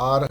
R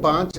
5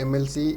MLC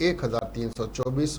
1324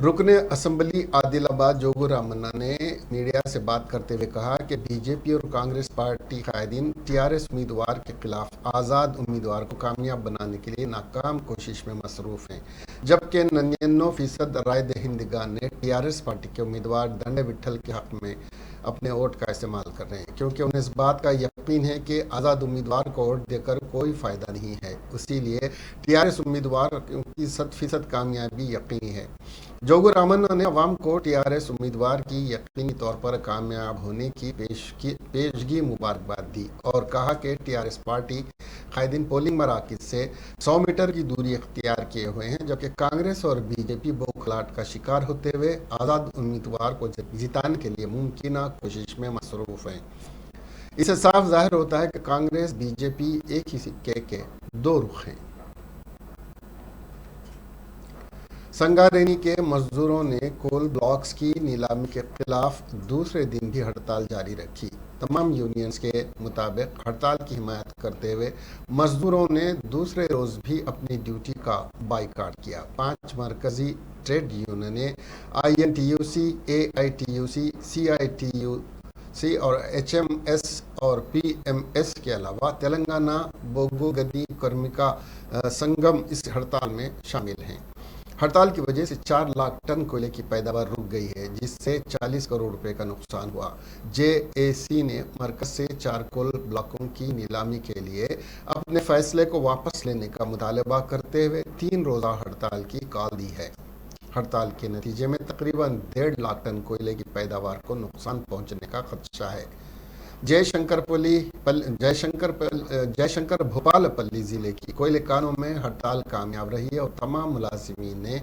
رکن assembly عادل آباد جوگو رامنا نے میڈیا سے بات کرتے ہوئے کہا کہ بی جے پی اور کانگریس پارٹی قائدین ٹی آر ایس امیدوار کے خلاف آزاد امیدوار کو کامیاب بنانے کے لیے ناکام کوشش میں مصروف ہیں، جبکہ 99% رائے دہندگان نے ٹی آر ایس پارٹی کے امیدوار دنڈے وٹھل کے حق میں اپنے ووٹ کا استعمال کر رہے ہیں، کیونکہ انہیں اس بات کا یقین ہے کہ آزاد امیدوار کو ووٹ دے کر کوئی فائدہ نہیں ہے، اسی لیے ٹی آر ایس امیدوار کی 100% کامیابی یقینی ہے۔ جوگو رامنا نے عوام کو ٹی آر ایس امیدوار کی یقینی طور پر کامیاب ہونے کی پیشگی مبارکباد دی اور کہا کہ ٹی آر ایس پارٹی قائدین پولنگ مراکز سے 100 میٹر کی دوری اختیار کیے ہوئے ہیں، جبکہ کانگریس اور بی جے پی بوکھلاہٹ کا شکار ہوتے ہوئے آزاد امیدوار کو جتانے کے لیے ممکنہ کوشش میں مصروف ہیں۔ اس سے صاف ظاہر ہوتا ہے کہ کانگریس بی جے پی ایک ہی سکے کے دو رخ ہیں۔ سنگارینی کے مزدوروں نے کول بلاکس کی نیلامی کے خلاف دوسرے دن بھی ہڑتال جاری رکھی۔ تمام یونینز کے مطابق ہڑتال کی حمایت کرتے ہوئے مزدوروں نے دوسرے روز بھی اپنی ڈیوٹی کا بائیکاٹ کیا۔ 5 مرکزی ٹریڈ یونینیں I N T U C, A I T U C, C I T U سی اور ایچ ایم ایس اور پی ایم ایس کے علاوہ تلنگانہ بوگو گدی کرمکا سنگم اس ہڑتال میں شامل ہیں۔ ہڑتال کی وجہ سے 4 لاکھ ٹن کوئلے کی پیداوار رک گئی ہے، جس سے 40 کروڑ روپے کا نقصان ہوا۔ جے اے سی نے مرکز سے 4 کول بلاکوں کی نیلامی کے لیے اپنے فیصلے کو واپس لینے کا مطالبہ کرتے ہوئے 3 روزہ ہڑتال کی کال دی ہے۔ ہڑتال کے نتیجے میں تقریباً 1.5 لاکھ ٹن کوئلے کی پیداوار کو نقصان پہنچنے کا خدشہ ہے۔ جے شنکر بھوپال پلی ضلع کی کوئلے کانوں میں ہڑتال کامیاب رہی ہے اور تمام ملازمین نے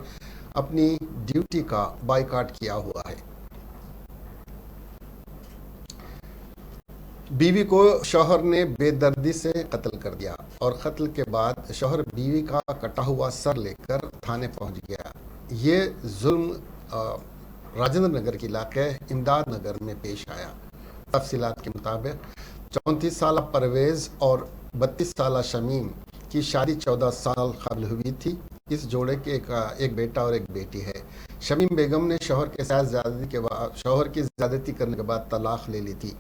اپنی ڈیوٹی کا بائیکاٹ کیا ہوا ہے۔ بیوی کو شوہر نے بے دردی سے قتل کر دیا اور قتل کے بعد شوہر بیوی کا کٹا ہوا سر لے کر تھانے پہنچ گیا۔ یہ ظلم راجندر نگر کے علاقے امداد نگر میں پیش آیا۔ تفصیلات کے مطابق 34 سالہ پرویز اور 32 سالہ شمیم کی شادی 14 سال قبل ہوئی تھی۔ اس جوڑے کے ایک بیٹا اور ایک بیٹی ہے۔ شمیم بیگم نے شوہر کی زیادتی کرنے کے بعد طلاق لے لی تھی۔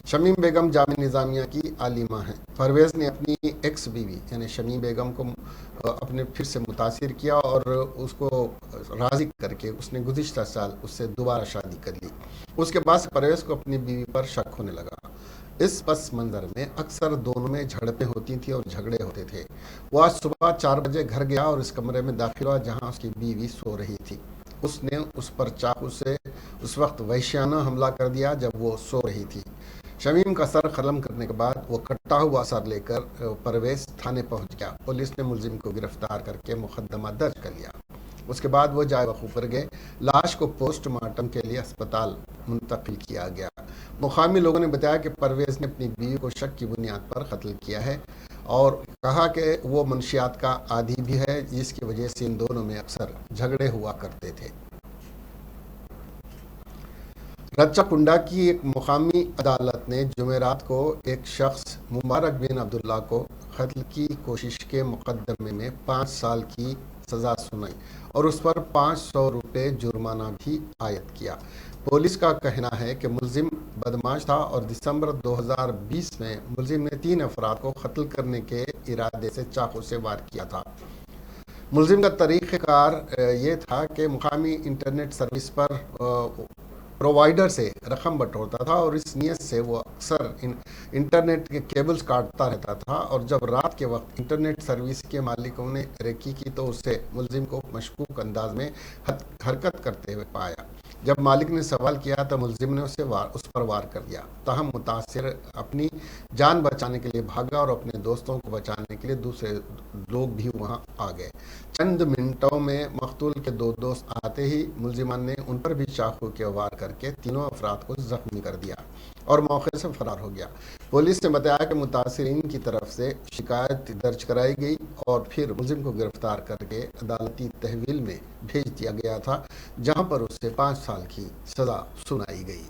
شمیم بیگم جامعہ نظامیہ کی عالمہ ہیں۔ پرویز نے اپنی ایکس بیوی یعنی شمیم بیگم کو اپنے پھر سے متاثر کیا اور اس کو راضی کر کے اس نے گزشتہ سال اس سے دوبارہ شادی کر لی۔ اس کے بعد پرویز کو اپنی بیوی پر شک ہونے لگا۔ اس پس منظر میں اکثر دونوں میں جھڑپیں ہوتی تھیں اور جھگڑے ہوتے تھے۔ وہ آج صبح 4 بجے گھر گیا اور اس کمرے میں داخل ہوا جہاں اس کی بیوی سو رہی تھی۔ اس نے اس پر چاقو سے اس وقت وحشیانہ حملہ کر دیا جب وہ سو رہی تھی۔ شمیم کا سر قلم کرنے کے بعد وہ کٹا ہوا سر لے کر پرویز تھانے پہنچ گیا۔ پولیس نے ملزم کو گرفتار کر کے مقدمہ درج کر لیا۔ اس کے بعد وہ جائے وقوع پر گئے۔ لاش کو پوسٹ مارٹم کے لیے اسپتال منتقل کیا گیا۔ مقامی لوگوں نے بتایا کہ پرویز نے اپنی بیوی کو شک کی بنیاد پر قتل کیا ہے اور کہا کہ وہ منشیات کا عادی بھی ہے، جس کی وجہ سے ان دونوں میں اکثر جھگڑے ہوا کرتے تھے۔ رچا کنڈا کی ایک مقامی عدالت نے جمعرات کو ایک شخص مبارک بن عبداللہ کو قتل کی کوشش کے مقدمے میں 5 سال کی سزا سنائی اور اس پر 500 روپے جرمانہ بھی عائد کیا۔ پولیس کا کہنا ہے کہ ملزم بدماش تھا اور دسمبر 2020 میں ملزم نے 3 افراد کو قتل کرنے کے ارادے سے چاقو سے وار کیا تھا۔ ملزم کا طریقہ کار یہ تھا کہ مقامی انٹرنیٹ سروس پر پرووائڈر سے رقم بٹورتا تھا اور اس نیت سے وہ اکثر انٹرنیٹ کے کیبلز کاٹتا رہتا تھا، اور جب رات کے وقت انٹرنیٹ سروس کے مالکوں نے ریکی کی تو اسے ملزم کو مشکوک انداز میں حرکت کرتے ہوئے پایا۔ جب مالک نے سوال کیا تو ملزم نے اس پر وار کر دیا، تاہم متاثر اپنی جان بچانے کے لیے بھاگا اور اپنے دوستوں کو بچانے کے لیے دوسرے لوگ بھی وہاں آ گئے۔ چند منٹوں میں مقتول کے 2 دوست آتے ہی ملزمان نے ان پر بھی چاقو کے وار کر کے تینوں افراد کو زخمی کر دیا اور موقع سے فرار ہو گیا۔ پولیس نے بتایا کہ متاثرین کی طرف سے شکایت درج کرائی گئی اور پھر ملزم کو گرفتار کر کے عدالتی تحویل میں بھیج دیا گیا تھا، جہاں پر اسے 5 سال کی سزا سنائی گئی۔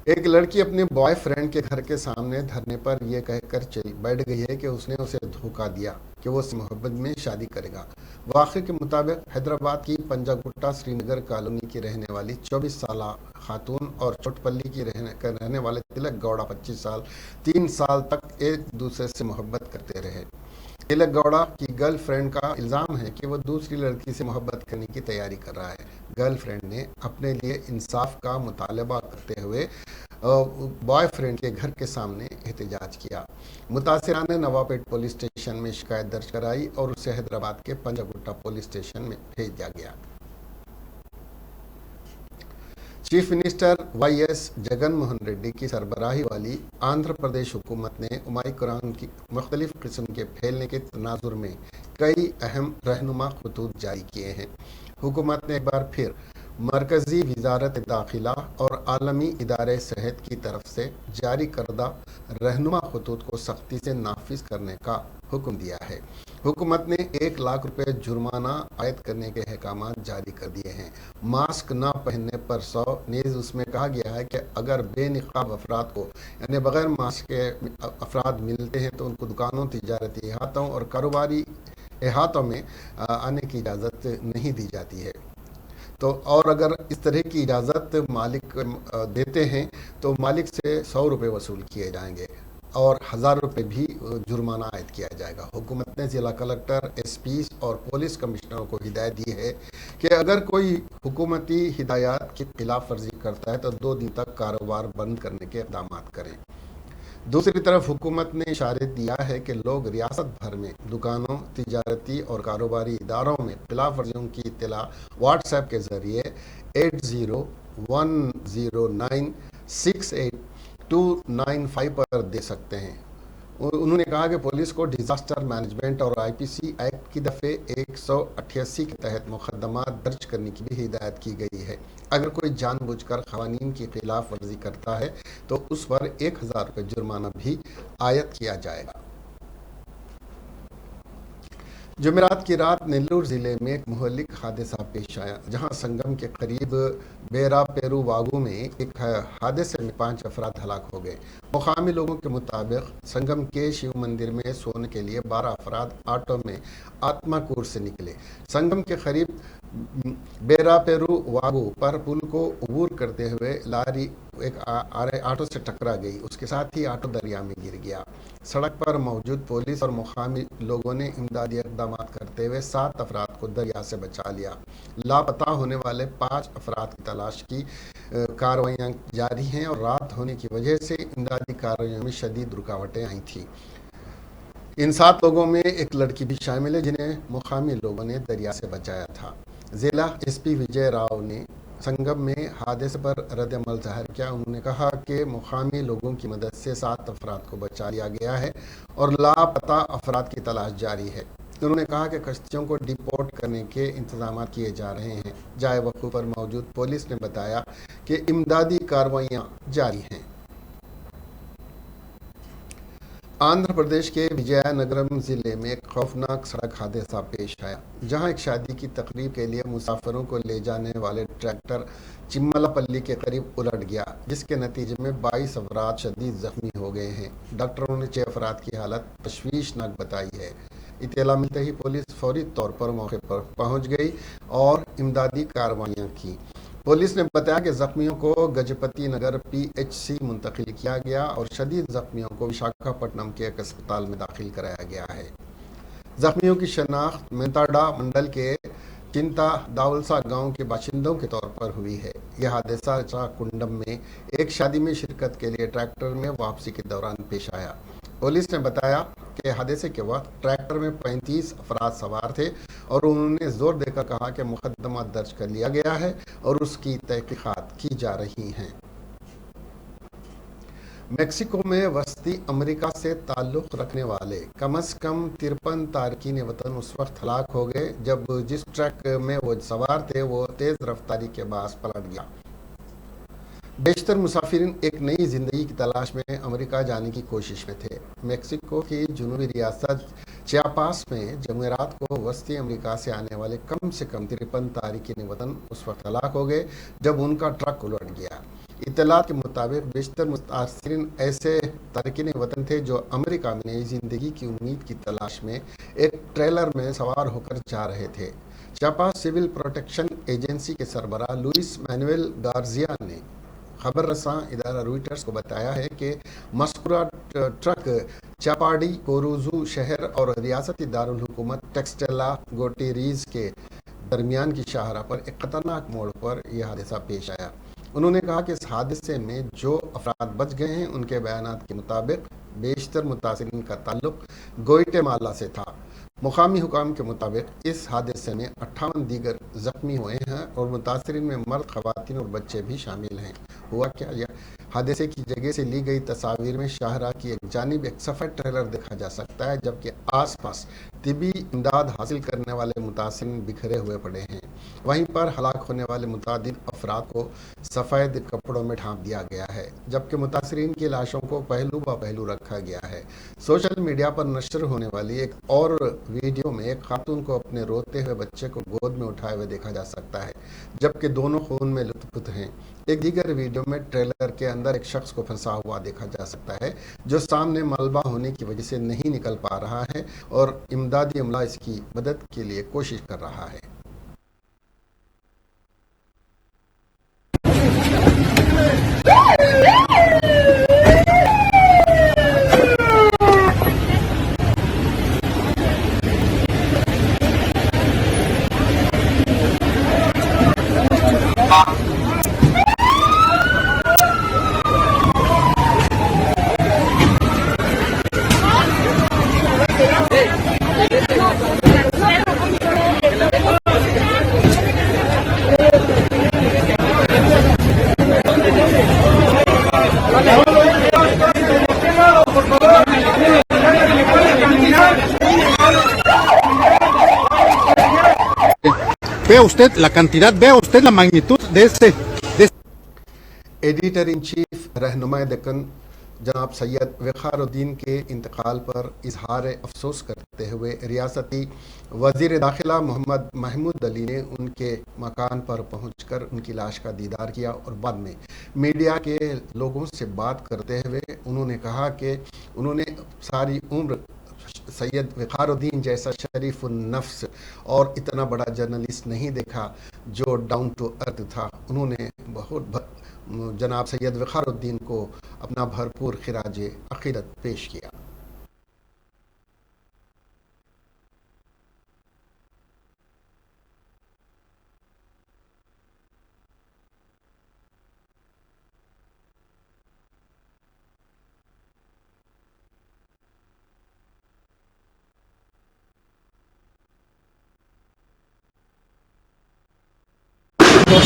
ایک لڑکی اپنے بوائے فرینڈ کے گھر کے سامنے دھرنے پر یہ کہہ کر بیٹھ گئی ہے کہ اس نے اسے دھوکہ دیا کہ وہ اس سے محبت میں شادی کرے گا۔ واقعے کے مطابق حیدرآباد کی پنجا گٹا سری نگر کالونی کی رہنے والی 24 سالہ خاتون اور چوٹ پلی کی رہنے والے تلک گوڑا 25 سال 3 سال تک ایک دوسرے سے محبت کرتے رہے۔ تلک گوڑا کی گرل فرینڈ کا الزام ہے کہ وہ دوسری لڑکی سے محبت کرنے کی تیاری کر رہا ہے۔ گرل فرینڈ نے اپنے لیے انصاف کا مطالبہ کرتے ہوئے بوائے فرینڈ کے گھر کے سامنے احتجاج کیا۔ متاثرہ نے نوابپیٹ پولیس اسٹیشن میں شکایت درج کرائی اور اسے حیدرآباد کے پنجا گٹا پولیس اسٹیشن میں بھیج دیا گیا۔ Chief minister Y S Jagan Mohan Reddy کی سربراہی والی آندھرا پردیش حکومت نے اومیکرون کی مختلف قسم کے پھیلنے کے تناظر میں کئی اہم رہنما خطوط جاری کیے ہیں۔ حکومت نے ایک بار پھر مرکزی وزارت داخلہ اور عالمی ادارے صحت کی طرف سے جاری کردہ رہنما خطوط کو سختی سے نافذ کرنے کا حکم دیا ہے۔ حکومت نے 1 لاکھ روپے جرمانہ عائد کرنے کے احکامات جاری کر دیے ہیں۔ ماسک نہ پہننے پر 100، نیز اس میں کہا گیا ہے کہ اگر بے نقاب افراد کو یعنی بغیر ماسک کے افراد ملتے ہیں تو ان کو دکانوں، تجارتی احاطوں اور کاروباری احاطوں میں آنے کی اجازت نہیں دی جاتی ہے۔ اور اگر اس طرح کی اجازت مالک دیتے ہیں تو مالک سے 100 روپے وصول کیے جائیں گے اور 1000 روپے بھی جرمانہ عائد کیا جائے گا۔ حکومت نے ضلع کلکٹر، ایس پی اور پولیس کمشنروں کو ہدایت دی ہے کہ اگر کوئی حکومتی ہدایات کی خلاف ورزی کرتا ہے تو 2 دن تک کاروبار بند کرنے کے اقدامات کریں۔ دوسری طرف حکومت نے اشارہ دیا ہے کہ لوگ ریاست بھر میں دکانوں، تجارتی اور کاروباری اداروں میں خلاف ورزیوں کی اطلاع واٹس ایپ کے ذریعے 8010968295 پر دے سکتے ہیں۔ انہوں نے کہا کہ پولیس کو ڈیزاسٹر مینجمنٹ اور آئی پی سی ایکٹ کی دفعہ 188 کے تحت مقدمات درج کرنے کی بھی ہدایت کی گئی ہے۔ اگر کوئی جان بوجھ کر قوانین کی خلاف ورزی کرتا ہے تو اس پر 1000 روپے جرمانہ بھی عائد کیا جائے گا۔ جمعرات کی رات نیلور ضلع میں ایک مہلک حادثہ پیش آیا، جہاں سنگم کے قریب بیرا پیرو واگو میں ایک حادثے میں 5 افراد ہلاک ہو گئے۔ مقامی لوگوں کے مطابق سنگم کے شیو مندر میں سونے کے لیے 12 افراد آٹو میں آتما کور سے نکلے۔ سنگم کے قریب بیرا پیرو واگو پر پل کو عبور کرتے ہوئے لاری ایک آٹو سے ٹکرا گئی، اس کے ساتھ ہی آٹو دریا میں گر گیا۔ سڑک پر موجود پولیس اور مقامی لوگوں نے امدادی اقدامات کرتے ہوئے 7 افراد کو دریا سے بچا لیا۔ لاپتہ ہونے والے 5 افراد کی تلاش کی کارروائیاں جاری ہیں اور رات ہونے کی وجہ سے امدادی کارروائیوں میں شدید رکاوٹیں آئی تھیں۔ ان 7 لوگوں میں ایک لڑکی بھی شامل ہے جنہیں مقامی لوگوں نے دریا سے بچایا تھا۔ ضلع ایس پی وجے راؤ نے سنگم میں حادثے پر رد عمل ظاہر کیا۔ انہوں نے کہا کہ مقامی لوگوں کی مدد سے 7 افراد کو بچا لیا گیا ہے اور لاپتہ افراد کی تلاش جاری ہے۔ انہوں نے کہا کہ کشتیوں کو ڈیپورٹ کرنے کے انتظامات کیے جا رہے ہیں۔ جائے وقوع پر موجود پولیس نے بتایا کہ امدادی کارروائیاں جاری ہیں۔ آندھرا پردیش کے وجیا نگرم ضلع میں ایک خوفناک سڑک حادثہ پیش آیا، جہاں ایک شادی کی تقریب کے لیے مسافروں کو لے جانے والے ٹریکٹر چملا پلی کے قریب الٹ گیا، جس کے نتیجے میں 22 افراد شدید زخمی ہو گئے ہیں۔ ڈاکٹروں نے 6 افراد کی حالت تشویشناک بتائی ہے۔ اطلاع ملتے ہی پولیس فوری طور پر موقع پر پہنچ گئی اور امدادی کارروائیاں کی۔ پولیس نے بتایا کہ زخمیوں کو Gajapati Nagar P H C منتقل کیا گیا اور شدید زخمیوں کو وشاکھاپٹنم کے ایک اسپتال میں داخل کرایا گیا ہے۔ زخمیوں کی شناخت منتاڈا منڈل کے چنتا داولسا گاؤں کے باشندوں کے طور پر ہوئی ہے۔ یہ حادثہ کنڈم میں ایک شادی میں شرکت کے لیے ٹریکٹر میں واپسی کے دوران پیش آیا۔ پولیس نے بتایا کہ حادثے کے وقت ٹریکٹر میں 35 افراد سوار تھے اور انہوں نے زور دے کر کہا کہ مقدمہ درج کر لیا گیا ہے اور اس کی تحقیقات کی جا رہی ہیں۔ میکسیکو میں وسطی امریکہ سے تعلق رکھنے والے کم از کم 53 تارکین وطن اس وقت ہلاک ہو گئے جب جس ٹرک میں وہ سوار تھے وہ تیز رفتاری کے باعث پلٹ گیا۔ بیشتر مسافرین ایک نئی زندگی کی تلاش میں امریکہ جانے کی کوشش میں تھے۔ میکسیکو کی جنوبی ریاست چیاپاس میں جمعرات کو وسطی امریکہ سے آنے والے کم سے کم 53 تارکین وطن اس وقت ہلاک ہو گئے جب ان کا ٹرک الٹ گیا۔ اطلاعات کے مطابق بیشتر متاثرین ایسے تارکین وطن تھے جو امریکہ میں نئی زندگی کی امید کی تلاش میں ایک ٹریلر میں سوار ہو کر جا رہے تھے۔ چاپا سول پروٹیکشن ایجنسی کے سربراہ لوئس مینویل گارزیا نے خبر رساں ادارہ روئٹرز کو بتایا ہے کہ مذکورہ ٹرک چاپاڈی کوروزو شہر اور ریاستی دارالحکومت ٹیکسٹیلا گوٹیریز کے درمیان کی شاہراہ پر ایک خطرناک موڑ پر یہ حادثہ پیش آیا۔ انہوں نے کہا کہ اس حادثے میں جو افراد بچ گئے ہیں ان کے بیانات کے مطابق بیشتر متاثرین کا تعلق گوئٹے مالا سے تھا۔ مقامی حکام کے مطابق اس حادثے میں 58 دیگر زخمی ہوئے ہیں اور متاثرین میں مرد، خواتین اور بچے بھی شامل ہیں۔ ہوا کیا؟ حادثے کی جگہ سے لی گئی تصاویر میں شاہراہ کی ایک جانب ایک سفید ٹریلر دیکھا جا سکتا ہے، جبکہ آس پاس طبی امداد حاصل کرنے والے متاثرین بکھرے ہوئے پڑے ہیں۔ وہیں پر ہلاک ہونے والے متعدد افراد کو سفید کپڑوں میں ڈھانپ دیا گیا ہے، جبکہ متاثرین کی لاشوں کو پہلو بہ پہلو رکھا گیا ہے۔ سوشل میڈیا پر نشر ہونے والی ایک اور ویڈیو میں ایک خاتون کو اپنے روتے ہوئے بچے کو گود میں اٹھائے ہوئے دیکھا جا سکتا ہے، جبکہ دونوں خون میں لت پت ہیں۔ ایک دیگر ویڈیو میں ٹریلر کے اندر ایک شخص کو پھنسا ہوا دیکھا جا سکتا ہے جو سامنے ملبہ ہونے کی وجہ سے نہیں نکل پا رہا ہے اور امدادی عملہ اس کی مدد کے لیے کوشش کر رہا ہے۔ Vea usted la cantidad, vea usted la magnitud de este. Editor in chief رہنما دکن جناب سید وقار الدین کے انتقال پر اظہار افسوس کرتے ہوئے ریاستی وزیر داخلہ محمد محمود علی نے ان کے مکان پر پہنچ کر ان کی لاش کا دیدار کیا اور بعد میں میڈیا کے لوگوں سے بات کرتے ہوئے انہوں نے کہا کہ انہوں نے ساری عمر سید وقار الدین جیسا شریف النفس اور اتنا بڑا جرنلسٹ نہیں دیکھا جو ڈاؤن ٹو ارتھ تھا۔ انہوں نے جناب سید وقار الدین کو اپنا بھرپور خراج عقیدت پیش کیا۔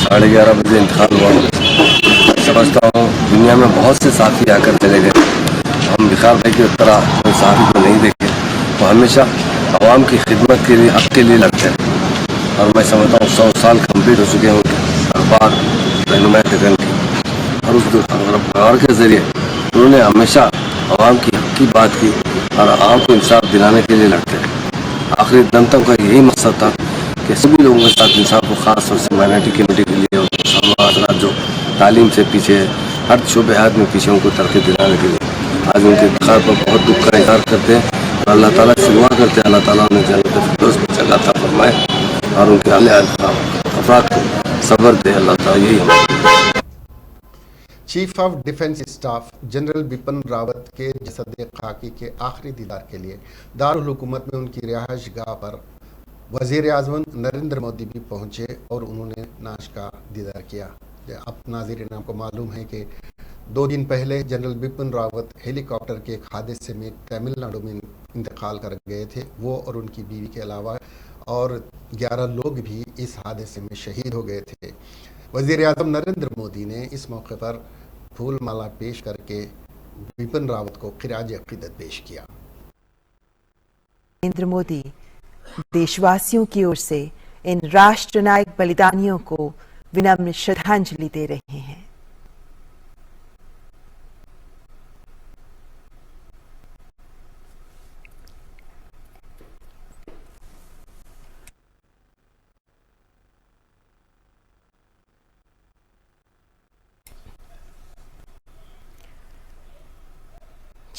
ساڑھے 11 بجے انتقال ہوا۔ سمجھتا ہوں دنیا میں بہت سے ساتھی آ کر چلے گئے، ہم وقار بھائی کی طرح کوئی صحافی کو نہیں دیکھے۔ وہ ہمیشہ عوام کی خدمت کے لیے، حق کے لیے لڑتے ہیں، اور میں سمجھتا ہوں 100 سال کمپلیٹ ہو چکے ہوں اخبار رہنما دکن کی، اور اس اخبار کے ذریعے انہوں نے ہمیشہ عوام کی حق کی بات کی اور عوام کو انصاف دلانے کے لیے لڑتے ہیں۔ آخری دم تک کا یہی مقصد تھا کہ سبھی لوگوں کے ساتھ انصاف کو، خاص طور سے مائنورٹی کمیونٹی کے لیے اور مسلمان جو تعلیم سے پیچھے ہے، ہر شعبے ہاتھ میں پیچھے ان کو ترقی دلانے کے لیے آج ان کے انتقال پر بہت دکھ کا اظہار کرتے ہیں اور اللہ تعالیٰ سے دعا کرتے ہیں اللہ تعالیٰ انہیں جنت الفردوس میں جگہ عطا فرمائے اور ان کے افراد کو صبر دے اللہ تعالیٰ، یہی ہمارے۔ Chief of defence staff general Bipin Rawat کے جسد خاکی کے آخری دیدار کے لیے دارالحکومت میں ان کی رہائش گاہ پر وزیر اعظم نریندر مودی بھی پہنچے اور انہوں نے نعش کا دیدار کیا۔ اب ناظرین آپ کو معلوم ہے کہ 2 دن پہلے جنرل بپن راوت ہیلی کاپٹر کے ایک حادثے میں تمل ناڈو میں انتقال کر گئے تھے۔ وہ اور ان کی بیوی کے علاوہ اور 11 لوگ بھی اس حادثے میں شہید ہو گئے تھے۔ وزیر اعظم نریندر مودی نے اس موقع پر پھول مالا پیش کر کے بپن راوت کو خراج عقیدت پیش کیا۔ نریندر مودی دیشواسیوں کی اور سے ان راشٹر نائک بلیدانیوں کو ونمر شردھانجلی دے رہے ہیں۔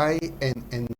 INN